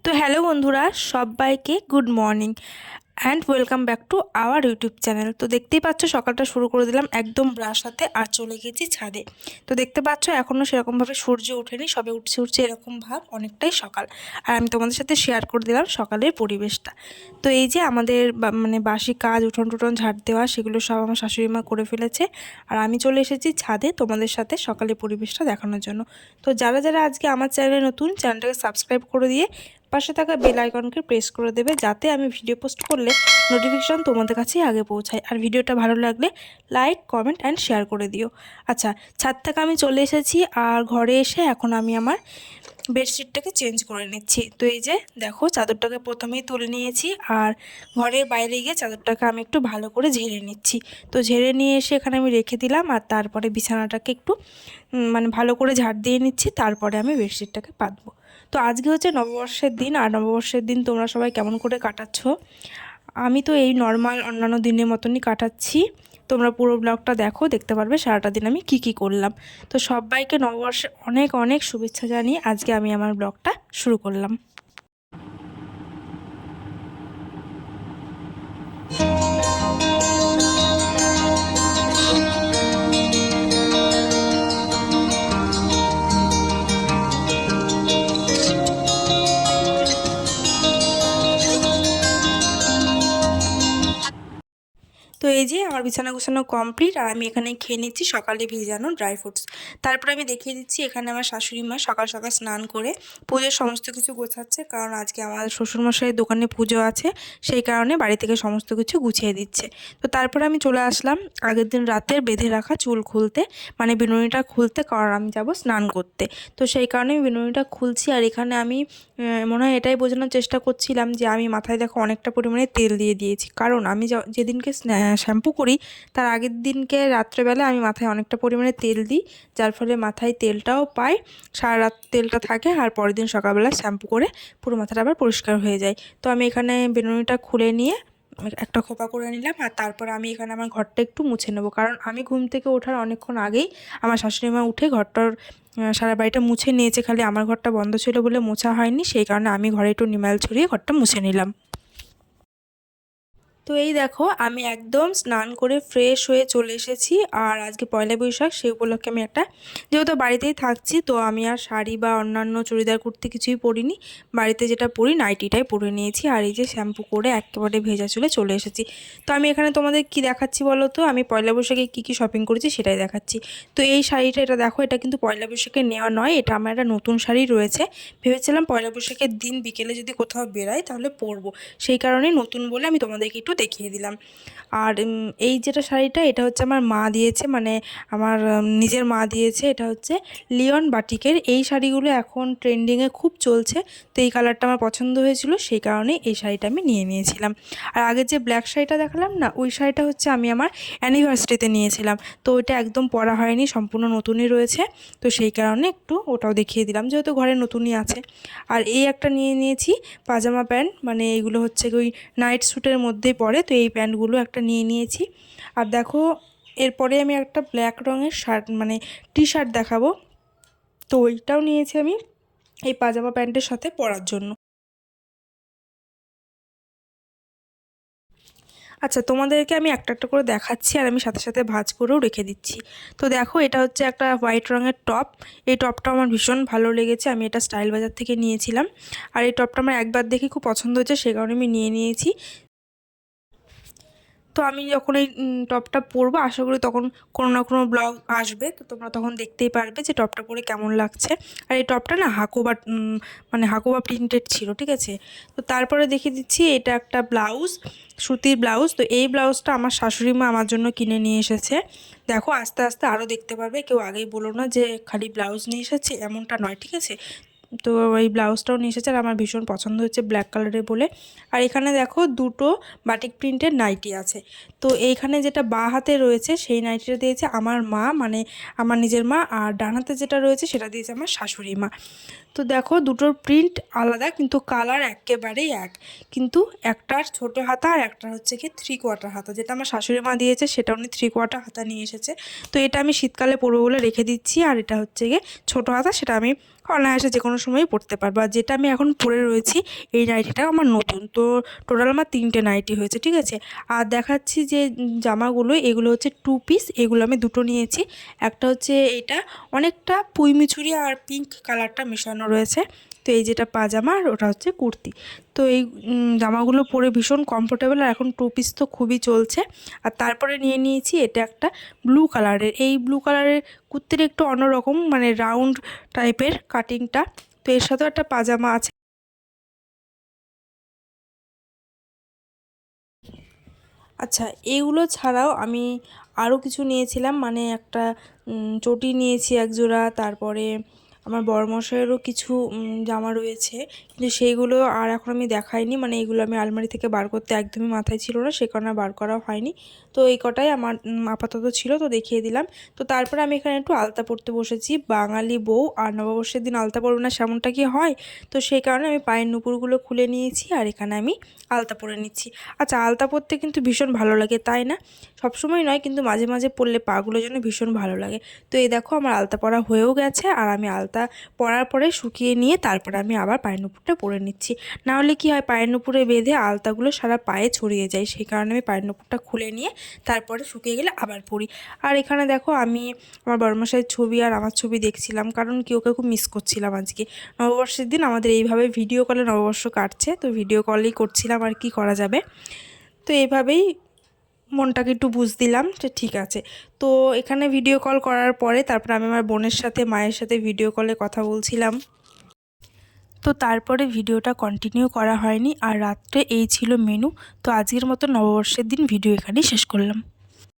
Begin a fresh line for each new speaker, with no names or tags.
তো হ্যালো বন্ধুরা, সবাইকে good morning and welcome back to our YouTube channel. তো দেখতেই পাচ্ছ সকালটা শুরু করে দিলাম একদম ব্রাশ হাতে আর চলে গেছি ছাদে। তো দেখতে পাচ্ছ এখনও সেরকমভাবে সূর্য ওঠেনি, সবে উঠছে এরকম ভাব, অনেকটাই সকাল। আর আমি তোমাদের সাথে শেয়ার করে দিলাম সকালের পরিবেশটা। তো এই যে আমাদের মানে বাসি কাজ, উঠোন টুটন ঝাড় দেওয়া, সেগুলো সব আমার শাশুড়ি মা করে ফেলেছে। আর আমি চলে এসেছি ছাদে তোমাদের সাথে সকালের পরিবেশটা দেখানোর জন্য। তো যারা যারা আজকে আমার চ্যানেলে নতুন, চ্যানেলটাকে সাবস্ক্রাইব করে দিয়ে পাশে থাকা বেল আইকনকে প্রেস করে দেবে, যাতে আমি ভিডিও পোস্ট করলে নোটিফিকেশন তোমাদের কাছেই আগে পৌঁছায়। আর ভিডিওটা ভালো লাগলে লাইক, কমেন্ট অ্যান্ড শেয়ার করে দিও। আচ্ছা, ছাদ থেকে আমি চলে এসেছি আর ঘরে এসে এখন আমি আমার বেডশিটটাকে চেঞ্জ করে নিচ্ছি। তো এই যে দেখো, চাদরটাকে প্রথমেই তুলে নিয়েছি আর ঘরের বাইরে গিয়ে চাদরটাকে আমি একটু ভালো করে ঝেড়ে নিচ্ছি। তো ঝেড়ে নিয়ে এসে এখানে আমি রেখে দিলাম আর তারপরে বিছানাটাকে একটু মানে ভালো করে ঝাড় দিয়ে নিচ্ছি, তারপরে আমি বেডশিটটাকে পাতবো। তো আজকে হচ্ছে নববর্ষের দিন, আর নববর্ষের দিন তোমরা সবাই কেমন করে কাটাচ্ছ? আমি তো এই নর্মাল অন্যান্য দিনের মতনই কাটাচ্ছি। তোমরা পুরো ব্লগটা দেখো, দেখতে পারবে সারাটা দিন আমি কি করলাম। তো সবাইকে নববর্ষে অনেক অনেক শুভেচ্ছা জানিয়ে আজকে আমি আমার ব্লগটা শুরু করলাম। তো এই যে আমার বিছানা গোছানো কমপ্লিট আর আমি এখানে খেয়ে নিচ্ছি সকালে ভিজানো ড্রাই ফ্রুটস। তারপরে আমি দেখিয়ে দিচ্ছি এখানে আমার শাশুড়ি মা সকাল সকাল স্নান করে পুজোর সমস্ত কিছু গোছাচ্ছে, কারণ আজকে আমার শ্বশুরমশাইয়ের দোকানে পুজো আছে, সেই কারণে বাড়ি থেকে সমস্ত কিছু গুছিয়ে দিচ্ছে। তো তারপরে আমি চলে আসলাম আগের দিন রাতের বেঁধে রাখা চুল খুলতে, মানে বিনুনিটা খুলতে, কারণ আমি যাব স্নান করতে। তো সেই কারণে আমি বিনুনিটা খুলছি। আর এখানে আমি মনে হয় এটাই বোঝানোর চেষ্টা করছিলাম যে আমি মাথায় দেখো অনেকটা পরিমাণে তেল দিয়ে দিয়েছি, কারণ আমি যেদিনকে শ্যাম্পু করি তার আগের দিনকে রাত্রেবেলা আমি মাথায় অনেকটা পরিমাণে তেল দিই, যার ফলে মাথায় তেলটাও পাই, সারা রাত তেলটা থাকে, আর পরের দিন সকালবেলা শ্যাম্পু করে পুরো মাথাটা আবার পরিষ্কার হয়ে যায়। তো আমি এখানে বেনুনিটা খুলে নিয়ে একটা খোপা করে নিলাম আর তারপর আমি এখানে আমার ঘরটা একটু মুছে নেবো, কারণ আমি ঘুম থেকে ওঠার অনেকক্ষণ আগেই আমার শাশুড়ি মা উঠে ঘরটার সারা বাড়িটা মুছে নিয়েছে, খালি আমার ঘরটা বন্ধ ছিল বলে মোছা হয়নি, সেই কারণে আমি ঘরে একটু নিমাল ছড়িয়ে ঘরটা মুছে নিলাম। তো এই দেখো, আমি একদম স্নান করে ফ্রেশ হয়ে চলে এসেছি। আর আজকে পয়লা বৈশাখ, সেই উপলক্ষে আমি একটা, যেহেতু বাড়িতেই থাকছি, তো আমি আর শাড়ি বা অন্যান্য চুড়িদার কুর্তি কিছুই পরিনি, বাড়িতে যেটা পরি নাইটিটাই পরে নিয়েছি। আর এই যে শ্যাম্পু করে একেবারে ভেজা চুলে চলে এসেছি। তো আমি এখানে তোমাদের কি দেখাচ্ছি বলো তো, আমি পয়লা বৈশাখে কী শপিং করেছি সেটাই দেখাচ্ছি। তো এই শাড়িটা, এটা দেখো, এটা কিন্তু পয়লা বৈশাখে নেওয়া নয়, এটা আমার একটা নতুন শাড়ি রয়েছে। ভেবেছিলাম পয়লা বৈশাখের দিন বিকেলে যদি কোথাও বেরাই তাহলে পরবো, সেই কারণে নতুন বলে আমি তোমাদেরকে একটু দেখিয়ে দিলাম। আর এই যেটা শাড়িটা, এটা হচ্ছে আমার মা দিয়েছে, মানে আমার নিজের মা দিয়েছে। এটা হচ্ছে লিওন বাটিকের। এই শাড়িগুলো এখন ট্রেন্ডিংয়ে খুব চলছে, তো এই কালারটা আমার পছন্দ হয়েছিল, সেই কারণে এই শাড়িটা আমি নিয়ে নিয়েছিলাম। আর আগের যে ব্ল্যাক শাড়িটা দেখালাম না, ওই শাড়িটা হচ্ছে আমি আমার অ্যানিভার্সারিতে নিয়েছিলাম, তো ওইটা একদম পরা হয়নি, সম্পূর্ণ নতুনই রয়েছে, তো সেই কারণে একটু ওটাও দেখিয়ে দিলাম, যেহেতু ঘরে নতুনই আছে। আর এই একটা নিয়ে নিয়েছি পাজামা প্যান্ট, মানে এগুলো হচ্ছে ওই নাইট স্যুটের মধ্যেই পড়ে, তো এই প্যান্টগুলো একটা নিয়ে নিয়েছি। আর দেখো, এরপরে আমি একটা ব্ল্যাক রঙের শার্ট, মানে টি শার্ট দেখাবো, তো ওইটাও নিয়েছি আমি এই পাজামা প্যান্টের সাথে পরার জন্য। আচ্ছা, তোমাদেরকে আমি একটা একটা করে দেখাচ্ছি আর আমি সাথে সাথে ভাঁজ করেও রেখে দিচ্ছি। তো দেখো, এটা হচ্ছে একটা হোয়াইট রঙের টপ। এই টপটা আমার ভীষণ ভালো লেগেছে, আমি এটা স্টাইল বাজার থেকে নিয়েছিলাম। আর এই টপটা আমার একবার দেখে খুব পছন্দ হয়েছে, সে কারণে আমি নিয়ে নিয়েছি। তো আমি যখন এই টপটা পরবো, আশা করি তখন কোনো না কোনো ব্লগ আসবে, তো তোমরা তখন দেখতেই পারবে যে টপটা পরে কেমন লাগছে। আর এই টপটা না হাকোবা, মানে হাকোবা প্রিন্টেড ছিল, ঠিক আছে। তো তারপরে দেখিয়ে দিচ্ছি, এটা একটা ব্লাউজ, সুতির ব্লাউজ। তো এই ব্লাউজটা আমার শাশুড়ি মা আমার জন্য কিনে নিয়ে এসেছে। দেখো, আস্তে আস্তে আরও দেখতে পারবে, কেউ আগেই বলো না যে খালি ব্লাউজ নিয়ে এসেছে, এমনটা নয়, ঠিক আছে। তো এই ব্লাউজটাও নিয়ে এসেছে আর আমার ভীষণ পছন্দ হচ্ছে ব্ল্যাক কালারের বলে। আর এখানে দেখো দুটো বাটিক প্রিন্টের নাইটি আছে। তো এইখানে যেটা বাঁ হাতে রয়েছে সেই নাইটিটা দিয়েছে আমার মা, মানে আমার নিজের মা, আর ডান হাতে যেটা রয়েছে সেটা দিয়েছে আমার শাশুড়ি মা। তো দেখো দুটোর প্রিন্ট আলাদা কিন্তু কালার একেবারেই এক, কিন্তু একটার ছোট হাতা আর একটার হচ্ছে কি 3/4 হাতা। যেটা আমার শাশুড়ি মা দিয়েছে সেটা উনি 3/4 হাতা নিয়ে এসেছে। তো এটা আমি শীতকালে পরবো বলে রেখে দিচ্ছি, আর এটা হচ্ছে গিয়ে ছোট হাতা, সেটা আমি অনায়াসে যে কোনো সময়ই পরতে পারবো। আর যেটা আমি এখন পরে রয়েছি এই নাইটিটা আমার নতুন, তো টোটাল আমার 3টে নাইটি হয়েছে, ঠিক আছে। আর দেখাচ্ছি যে জামাগুলো, এগুলো হচ্ছে 2 পিস, এগুলো আমি দুটো নিয়েছি। একটা হচ্ছে এটা অনেকটা পুঁই মিছুরি আর পিঙ্ক কালারটা মেশানো রয়েছে। তো এই যেটা পাজামা আর ওটা হচ্ছে কুর্তি। তো এই জামাগুলো পরে ভীষণ কমফোর্টেবল, আর এখন 2 পিস তো খুবই চলছে। আর তারপরে নিয়ে নিয়েছি এটা একটা ব্লু কালারের, এই ব্লু কালারের কুর্তির একটু অন্যরকম, মানে রাউন্ড টাইপের কাটিংটা। তো এর সাথেও একটা পাজামা আছে। আচ্ছা, এগুলো ছাড়াও আমি আরও কিছু নিয়েছিলাম, মানে একটা চটি নিয়েছি একজোড়া, তারপরে আমার বড়মশাইয়েরও কিছু জামা রয়েছে, কিন্তু সেইগুলো আর এখন আমি দেখাইনি, মানে এগুলো আমি আলমারি থেকে বার করতে একদমই মাথায় ছিল না, সে কারণে বার করাও হয়নি। তো এই কটাই আমার আপাতত ছিল, তো দেখিয়ে দিলাম। তো তারপরে আমি এখানে একটু আলতা পরতে বসেছি। বাঙালি বউ আর নববর্ষের দিন আলতা পরবে না সেমনটা কি হয়? তো সেই কারণে আমি পায়ের নুপুরগুলো খুলে নিয়েছি, আর এখানে আমি আলতা পরে নিচ্ছি। আচ্ছা, আলতা পরতে কিন্তু ভীষণ ভালো লাগে, তাই না? সবসময় নয়, কিন্তু মাঝে মাঝে পরলে পাগুলো যেন ভীষণ ভালো লাগে। তো এই দেখো আমার আলতা পরা হয়েও গেছে, আর আমি আলতা পরার পরে শুকিয়ে নিয়ে তারপরে আমি আবার পায়ের নুপুরটা পরে নিচ্ছি। নাহলে কি হয়, পায়ের নুপুরে বেঁধে আলতাগুলো সারা পায়ে ছড়িয়ে যায়, সেই কারণে আমি পায়ের নুপুরটা খুলে নিয়ে তারপরে শুকিয়ে গেলে আবার পরি। আর এখানে দেখো আমি আমার বড়মশাইয়ের ছবি আর আমার ছবি দেখছিলাম, কারণ কি ওকে খুব মিস করছিলাম আজকে। নববর্ষের দিন আমাদের এইভাবে ভিডিও কলে নববর্ষ কাটছে, তো ভিডিও কলেই করছিলাম, আর কি করা যাবে। তো এইভাবেই মনটাকে একটু বুঝ দিলাম যে ঠিক আছে। তো এখানে ভিডিও কল করার পরে তারপরে আমি আমার বোনের সাথে মায়ের সাথে ভিডিও কলে কথা বলছিলাম। তো তারপরে ভিডিওটা কন্টিনিউ করা হয়নি, আর রাত্রে এই ছিল মেনু। তো আজকের মতো নববর্ষের দিন ভিডিও এখানেই শেষ করলাম।